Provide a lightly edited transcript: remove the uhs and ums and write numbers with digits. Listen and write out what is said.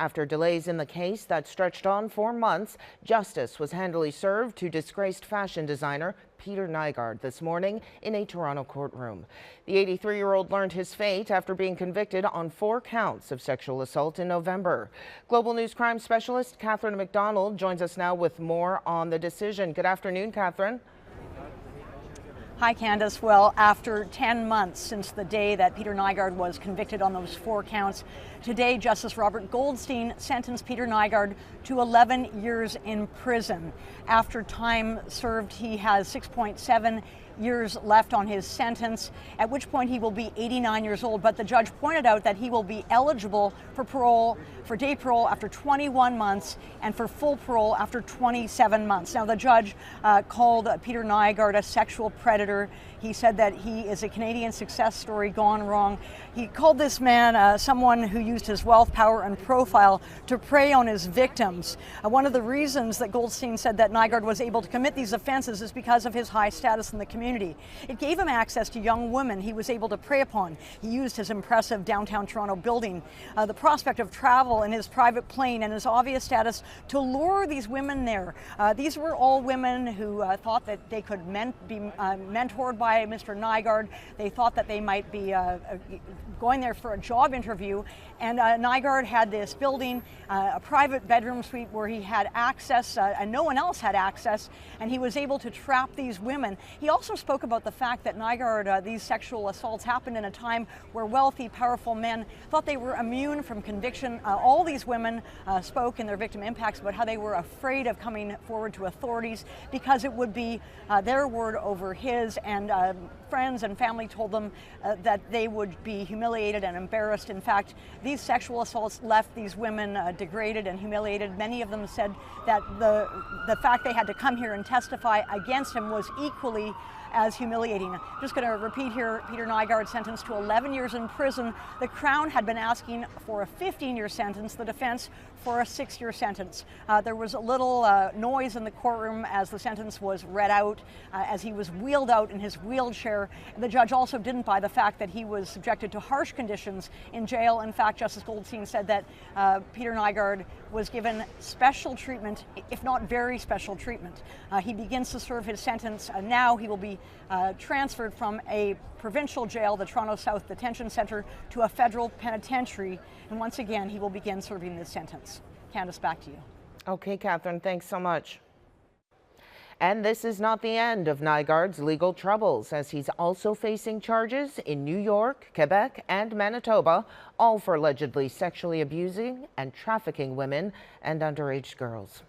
After delays in the case that stretched on for months, justice was handily served to disgraced fashion designer Peter Nygard this morning in a Toronto courtroom. The 83-year-old learned his fate after being convicted on 4 counts of sexual assault in November. Global News crime specialist Catherine McDonald joins us now with more on the decision. Good afternoon, Catherine. Hi, Candace. Well, after 10 months since the day that Peter Nygard was convicted on those 4 counts, today Justice Robert Goldstein sentenced Peter Nygard to 11 years in prison. After time served, he has 6.7 years left on his sentence, at which point he will be 89 years old. But the judge pointed out that he will be eligible for parole, for day parole after 21 months and for full parole after 27 months. Now, the judge called Peter Nygard a sexual predator. He said that he is a Canadian success story gone wrong. He called this man someone who used his wealth, power, and profile to prey on his victims. One of the reasons that Goldstein said that Nygard was able to commit these offenses is because of his high status in the community. It gave him access to young women he was able to prey upon. He used his impressive downtown Toronto building, the prospect of travel in his private plane, and his obvious status to lure these women there. These were all women who thought that they could be mentored by Mr. Nygard. They thought that they might be going there for a job interview, and Nygard had this building, a private bedroom suite where he had access and no one else had access, and he was able to trap these women. He also spoke about the fact that Nygard, these sexual assaults happened in a time where wealthy, powerful men thought they were immune from conviction. All these women spoke in their victim impacts about how they were afraid of coming forward to authorities because it would be their word over his, and friends and family told them that they would be humiliated and embarrassed. In fact, these sexual assaults left these women degraded and humiliated. Many of them said that the fact they had to come here and testify against him was equally as humiliating. Just going to repeat here, Peter Nygard sentenced to 11 years in prison. The Crown had been asking for a 15-year sentence, the defense for a 6-year sentence. There was a little noise in the courtroom as the sentence was read out, as he was wheeled out in his wheelchair. The judge also didn't buy the fact that he was subjected to harsh conditions in jail. In fact, Justice Goldstein said that Peter Nygard was given special treatment, if not very special treatment. He begins to serve his sentence. Now he will be transferred from a provincial jail, the Toronto South Detention Centre, to a federal penitentiary. And once again, he will begin serving this sentence. Candace, back to you. Okay, Catherine, thanks so much. And this is not the end of Nygard's legal troubles, as he's also facing charges in New York, Quebec, and Manitoba, all for allegedly sexually abusing and trafficking women and underage girls.